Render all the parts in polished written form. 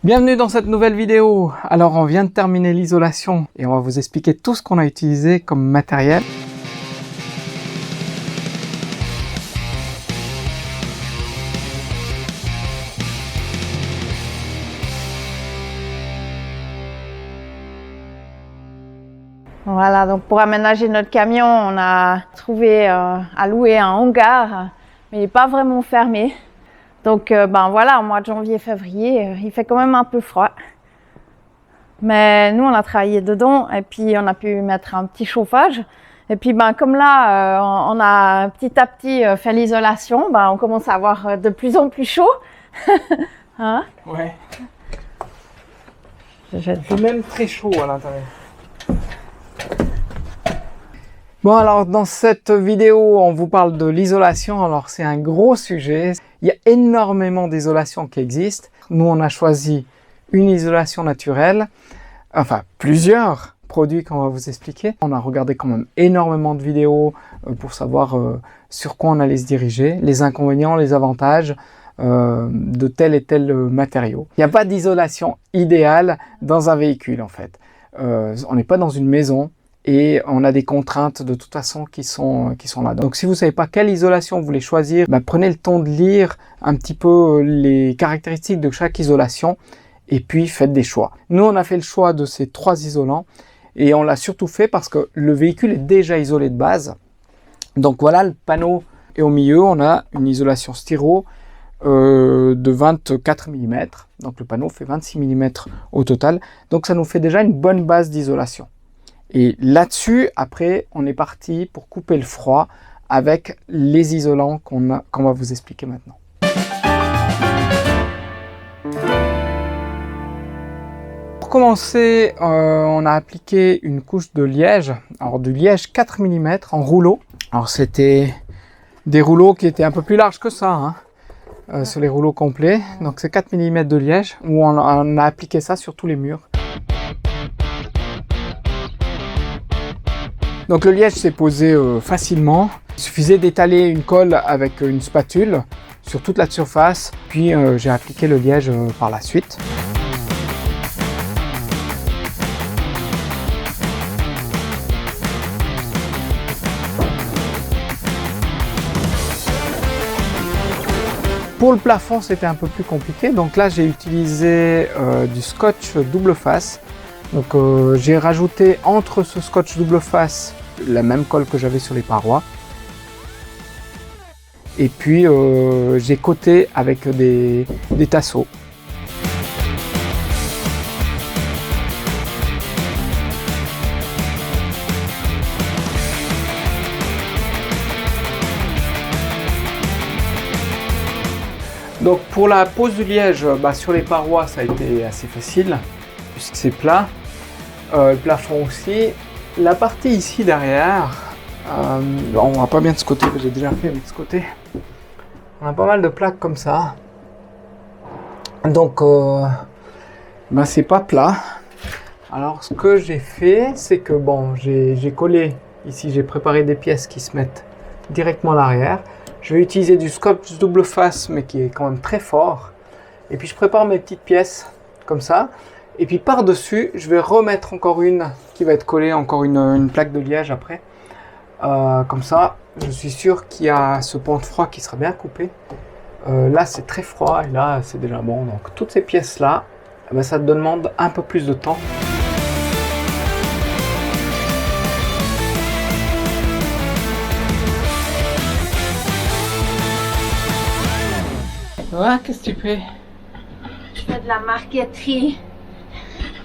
Bienvenue dans cette nouvelle vidéo. Alors on vient de terminer l'isolation et on va vous expliquer tout ce qu'on a utilisé comme matériel. Voilà, donc pour aménager notre camion, on a trouvé à louer un hangar, mais il n'est pas vraiment fermé. Donc voilà, au mois de janvier-février, il fait quand même un peu froid. Mais nous, on a travaillé dedans et puis on a pu mettre un petit chauffage. Et puis comme là, on a petit à petit fait l'isolation, on commence à avoir de plus en plus chaud. Hein? Ouais. C'est même très chaud à l'intérieur. Bon, alors dans cette vidéo, on vous parle de l'isolation. Alors c'est un gros sujet. Il y a énormément d'isolation qui existent. Nous, on a choisi une isolation naturelle, enfin plusieurs produits qu'on va vous expliquer. On a regardé quand même énormément de vidéos pour savoir sur quoi on allait se diriger, les inconvénients, les avantages de tel et tel matériau. Il n'y a pas d'isolation idéale dans un véhicule en fait. On n'est pas dans une maison. Et on a des contraintes de toute façon qui sont là. Donc si vous ne savez pas quelle isolation vous voulez choisir, prenez le temps de lire un petit peu les caractéristiques de chaque isolation et puis faites des choix. Nous on a fait le choix de ces 3 isolants et on l'a surtout fait parce que le véhicule est déjà isolé de base. Donc voilà le panneau et au milieu on a une isolation styro de 24 mm. Donc le panneau fait 26 mm au total. Donc ça nous fait déjà une bonne base d'isolation. Et là-dessus, après, on est parti pour couper le froid avec les isolants qu'on va vous expliquer maintenant. Pour commencer, on a appliqué une couche de liège. Alors du liège 4 mm en rouleau. Alors c'était des rouleaux qui étaient un peu plus larges que ça, sur les rouleaux complets. Donc c'est 4 mm de liège où on a appliqué ça sur tous les murs. Donc le liège s'est posé facilement. Il suffisait d'étaler une colle avec une spatule sur toute la surface. Puis j'ai appliqué le liège par la suite. Pour le plafond, c'était un peu plus compliqué. Donc là, j'ai utilisé du scotch double face. Donc j'ai rajouté entre ce scotch double face la même colle que j'avais sur les parois. Et puis j'ai coté avec des tasseaux. Donc pour la pose du liège, sur les parois ça a été assez facile puisque c'est plat. Le plafond aussi. La partie ici derrière, on voit pas bien de ce côté, que j'ai déjà fait avec ce côté. On a pas mal de plaques comme ça. Donc, c'est pas plat. Alors, ce que j'ai fait, c'est que j'ai collé ici, j'ai préparé des pièces qui se mettent directement à l'arrière. Je vais utiliser du scotch double face, mais qui est quand même très fort. Et puis, je prépare mes petites pièces comme ça. Et puis par-dessus, je vais remettre encore une qui va être collée, encore une plaque de liège après. Comme ça, je suis sûr qu'il y a ce point de froid qui sera bien coupé. Là, c'est très froid et là, c'est déjà bon. Donc toutes ces pièces-là, ça demande un peu plus de temps. Ouais, qu'est-ce que tu fais? Je fais de la marqueterie.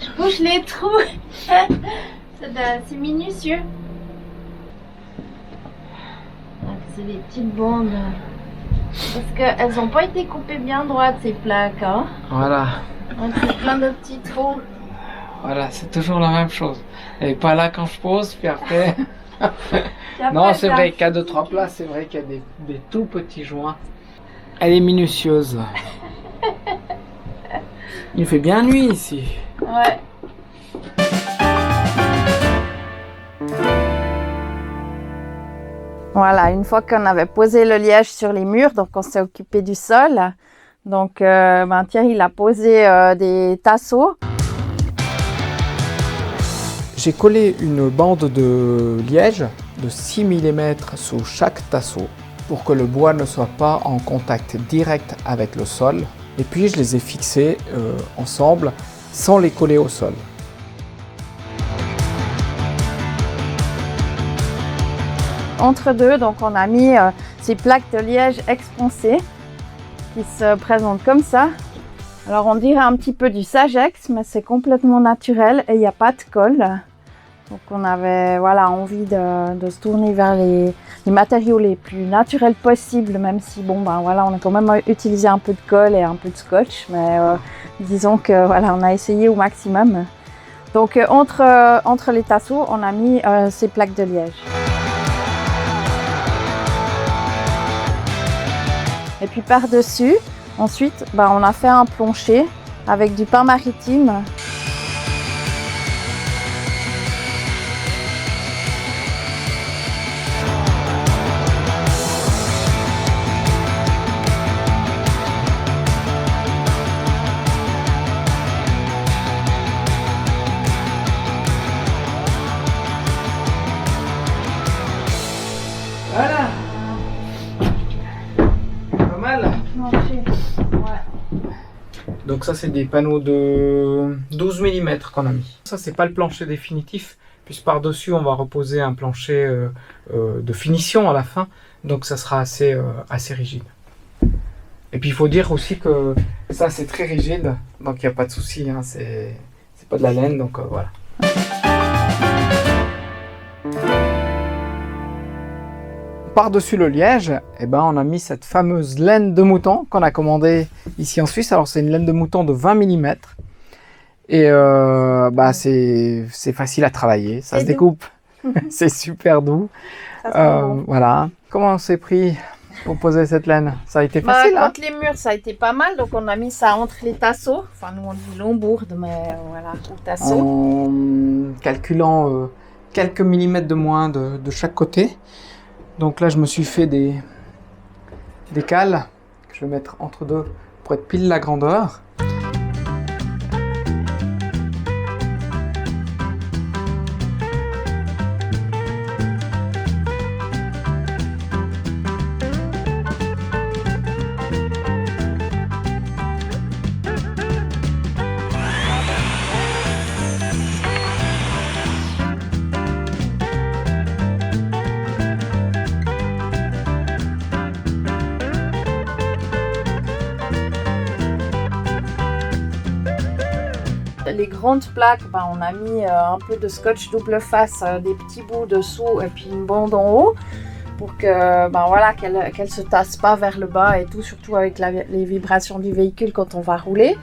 Je bouge les trous. C'est minutieux. C'est des petites bandes. Parce qu'elles n'ont pas été coupées bien droites, ces plaques. Hein? Voilà. Donc c'est plein de petits trous. Voilà, c'est toujours la même chose. Elle n'est pas là quand je pose, puis après... Non, c'est vrai qu'à 2-3 places, c'est vrai qu'il y a des tout petits joints. Elle est minutieuse. Il fait bien nuit ici. Ouais. Voilà, une fois qu'on avait posé le liège sur les murs, donc on s'est occupé du sol. Donc Thierry il a posé des tasseaux. J'ai collé une bande de liège de 6 mm sous chaque tasseau pour que le bois ne soit pas en contact direct avec le sol. Et puis je les ai fixés ensemble sans les coller au sol. Entre deux, donc on a mis ces plaques de liège expansées qui se présentent comme ça. Alors on dirait un petit peu du Sagex, mais c'est complètement naturel et il n'y a pas de colle. Donc on avait envie de se tourner vers les matériaux les plus naturels possibles, même si on a quand même utilisé un peu de colle et un peu de scotch, mais disons que on a essayé au maximum. Donc entre les tasseaux, on a mis ces plaques de liège. Et puis par-dessus, ensuite, on a fait un plancher avec du pain maritime. Voilà. Pas mal. Donc ça c'est des panneaux de 12 mm qu'on a mis. Ça c'est pas le plancher définitif, puisque par-dessus on va reposer un plancher de finition à la fin. Donc ça sera assez rigide. Et puis il faut dire aussi que ça c'est très rigide, donc il n'y a pas de souci, hein, c'est pas de la laine, donc voilà. Par-dessus le liège, on a mis cette fameuse laine de mouton qu'on a commandée ici en Suisse. Alors c'est une laine de mouton de 20 mm et c'est facile à travailler, ça se découpe, c'est super doux. Voilà. Comment on s'est pris pour poser cette laine? Ça a été facile, hein? Contre les murs, ça a été pas mal, donc on a mis ça entre les tasseaux. Enfin, nous on dit lombourdes, mais voilà, au tasseau. En calculant quelques millimètres de moins de chaque côté. Donc là, je me suis fait des cales que je vais mettre entre deux pour être pile la grandeur. Les grandes plaques, on a mis un peu de scotch double face, des petits bouts dessous et puis une bande en haut pour que qu'elle se tasse pas vers le bas et tout, surtout avec les vibrations du véhicule quand on va rouler.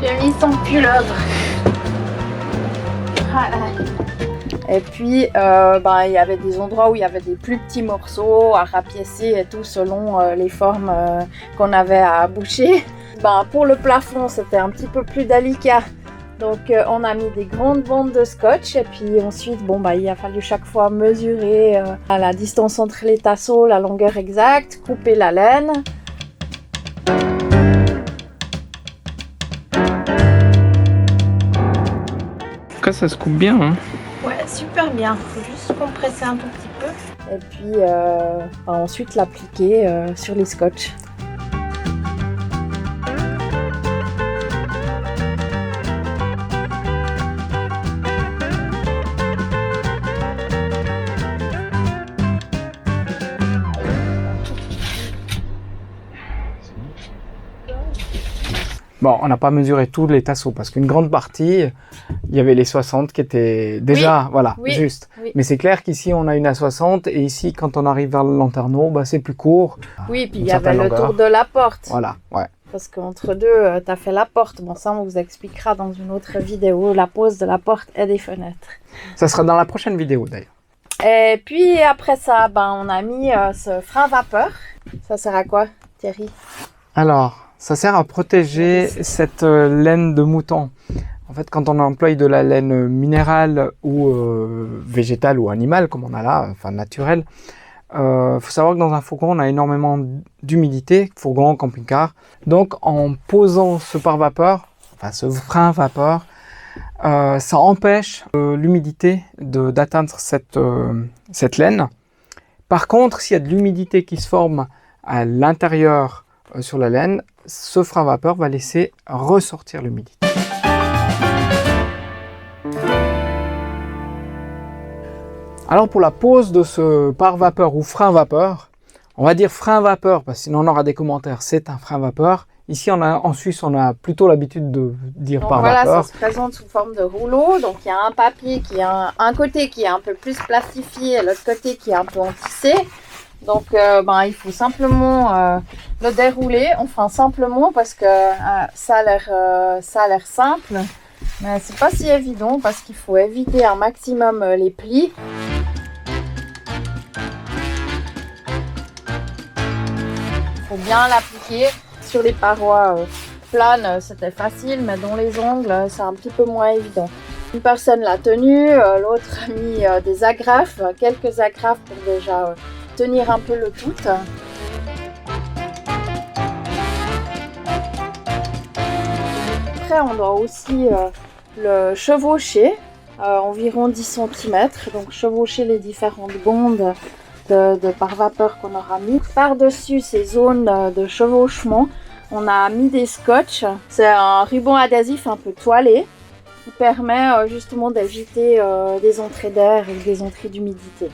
J'ai mis son pullover. Voilà. Et puis, il y avait des endroits où il y avait des plus petits morceaux à rapiécer et tout selon les formes qu'on avait à boucher. Pour le plafond, c'était un petit peu plus délicat. Donc, on a mis des grandes bandes de scotch. Et puis ensuite, il a fallu chaque fois mesurer la distance entre les tasseaux, la longueur exacte, couper la laine. En tout cas, ça se coupe bien, hein. Ouais, super bien. Faut juste compresser un tout petit peu. Et puis ensuite l'appliquer sur les scotch. Bon, on n'a pas mesuré tous les tasseaux parce qu'une grande partie, il y avait les 60 qui étaient déjà, juste. Oui. Mais c'est clair qu'ici, on a une à 60 et ici, quand on arrive vers le lanterneau, c'est plus court. Oui, puis il y avait le tour de la porte. Voilà, ouais. Parce qu'entre deux, tu as fait la porte. Bon, ça, on vous expliquera dans une autre vidéo, la pose de la porte et des fenêtres. Ça sera dans la prochaine vidéo, d'ailleurs. Et puis, après ça, on a mis ce frein vapeur. Ça sert à quoi, Thierry? Alors, ça sert à protéger cette laine de mouton En fait, quand on emploie de la laine minérale ou végétale ou animale, comme on a là, enfin naturelle, faut savoir que dans un fourgon, on a énormément d'humidité, fourgon, camping-car. Donc, en posant ce pare-vapeur, enfin ce frein vapeur, ça empêche l'humidité d'atteindre cette laine. Par contre, s'il y a de l'humidité qui se forme à l'intérieur sur la laine, ce frein vapeur va laisser ressortir l'humidité. Alors pour la pose de ce pare-vapeur ou frein vapeur, on va dire frein vapeur parce que sinon on aura des commentaires, c'est un frein vapeur. Ici en Suisse on a plutôt l'habitude de dire pare-vapeur. Voilà, ça se présente sous forme de rouleau, donc il y a un papier qui a un côté qui est un peu plus plastifié et l'autre côté qui est un peu en tissé. Donc il faut simplement le dérouler, enfin simplement parce que ça a l'air simple. Mais c'est pas si évident parce qu'il faut éviter un maximum les plis. Il faut bien l'appliquer sur les parois planes, c'était facile, mais dans les angles, c'est un petit peu moins évident. Une personne l'a tenu, l'autre a mis des agrafes, quelques agrafes pour déjà tenir un peu le tout. Après, on doit aussi le chevaucher, environ 10 cm, donc chevaucher les différentes bandes de pare-vapeur qu'on aura mis. Par-dessus ces zones de chevauchement, on a mis des scotch. C'est un ruban adhésif un peu toilé qui permet justement d'éviter des entrées d'air et des entrées d'humidité.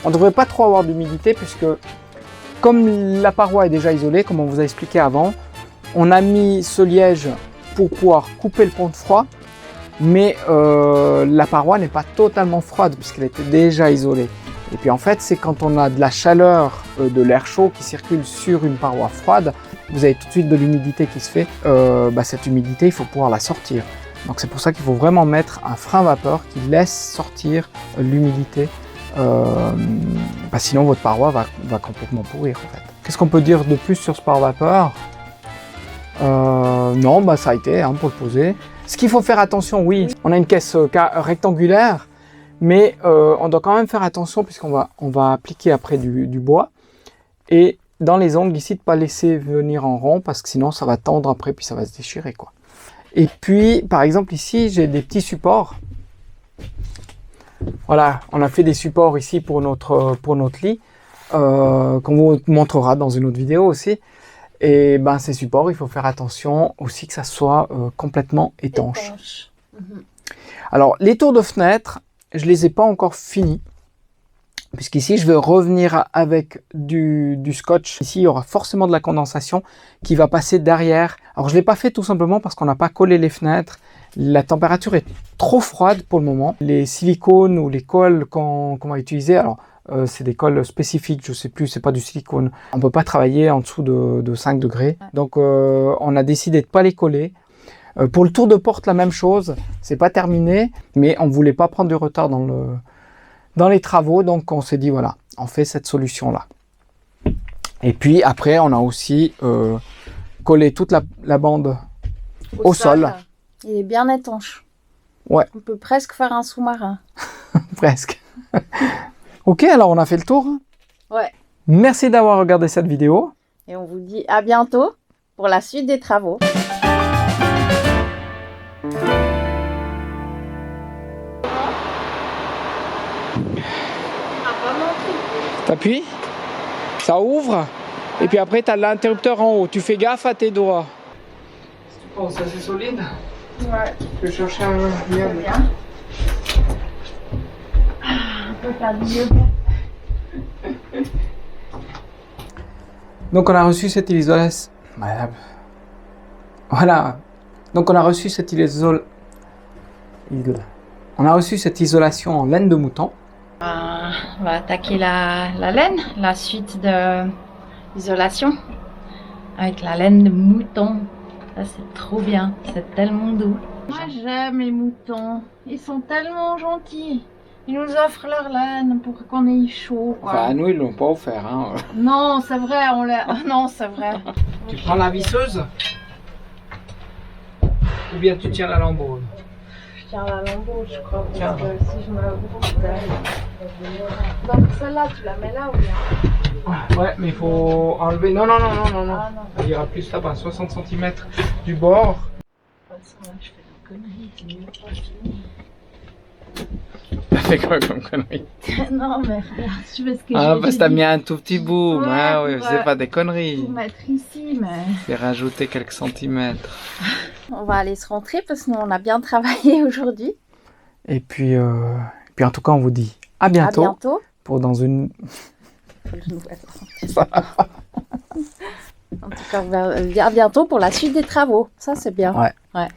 On ne devrait pas trop avoir d'humidité puisque comme la paroi est déjà isolée, comme on vous a expliqué avant, on a mis ce liège pour pouvoir couper le pont de froid, mais la paroi n'est pas totalement froide puisqu'elle était déjà isolée. Et puis en fait, c'est quand on a de la chaleur, de l'air chaud qui circule sur une paroi froide, vous avez tout de suite de l'humidité qui se fait. Cette humidité, il faut pouvoir la sortir. Donc c'est pour ça qu'il faut vraiment mettre un frein vapeur qui laisse sortir l'humidité. Sinon votre paroi va complètement pourrir en fait. Qu'est-ce qu'on peut dire de plus sur ce pare-vapeur? Non, ça a été pour le poser. Ce qu'il faut faire attention, oui, on a une caisse rectangulaire, mais on doit quand même faire attention puisqu'on va appliquer après du bois. Et dans les angles ici, de ne pas laisser venir en rond parce que sinon ça va tendre après puis ça va se déchirer quoi. Et puis par exemple ici, j'ai des petits supports. Voilà, on a fait des supports ici pour notre lit, qu'on vous montrera dans une autre vidéo aussi. Et ces supports, il faut faire attention aussi que ça soit complètement étanche. Alors, les tours de fenêtre, je les ai pas encore finis. Puisqu'ici, je vais revenir avec du scotch. Ici, il y aura forcément de la condensation qui va passer derrière. Alors, je ne l'ai pas fait tout simplement parce qu'on n'a pas collé les fenêtres. La température est trop froide pour le moment. Les silicones ou les colles qu'on va utiliser, alors c'est des colles spécifiques, je sais plus, c'est pas du silicone. On peut pas travailler en dessous de 5 degrés. Donc on a décidé de pas les coller. Pour le tour de porte, la même chose. C'est pas terminé, mais on voulait pas prendre du retard dans les travaux. Donc on s'est dit voilà, on fait cette solution-là. Et puis après, on a aussi collé toute la bande au sol. Il est bien étanche. Ouais. On peut presque faire un sous-marin. Presque. Ok, alors on a fait le tour. Ouais. Merci d'avoir regardé cette vidéo. Et on vous dit à bientôt pour la suite des travaux. T'appuies, ça ouvre, et puis après tu as l'interrupteur en haut. Tu fais gaffe à tes doigts. Oh, ça c'est solide. Ouais. Je vais chercher un bien. Un peu fabuleux. Donc on a reçu cette isolation. Voilà. Donc on a reçu cette on a reçu cette isolation en laine de mouton. On va attaquer la laine, la suite de l'isolation avec la laine de mouton. Ça c'est trop bien, c'est tellement doux. Moi j'aime les moutons, ils sont tellement gentils. Ils nous offrent leur laine pour qu'on ait chaud. Quoi. Enfin, nous ils l'ont pas offert. Hein. Non, c'est vrai, on l'a. Non, c'est vrai. Tu prends la visseuse ou bien tu tiens la lambeau? Je tiens la lambeau, je crois, parce Tiens. que si je me bouge. Donc celle-là, tu la mets là ou bien? Ouais, mais il faut enlever. Non. Ah non. Il y aura plus là-bas, 60 cm du bord. De toute façon, là, je fais des conneries, c'est mieux pas fini. T'as fait quoi comme connerie? Non, mais regarde, je fais ce que Ah, j'ai parce que t'as dit. mis un tout petit bout. Ouais, Ah oui, pour, c'est pas des conneries. Pour mettre ici, mais. C'est rajouter quelques centimètres. On va aller se rentrer parce que nous, on a bien travaillé aujourd'hui. Et puis en tout cas, on vous dit à À bientôt. bientôt. Pour dans une. Pour le nouvel. En tout cas, à bientôt pour la suite des travaux. Ça, c'est bien. Ouais. Ouais.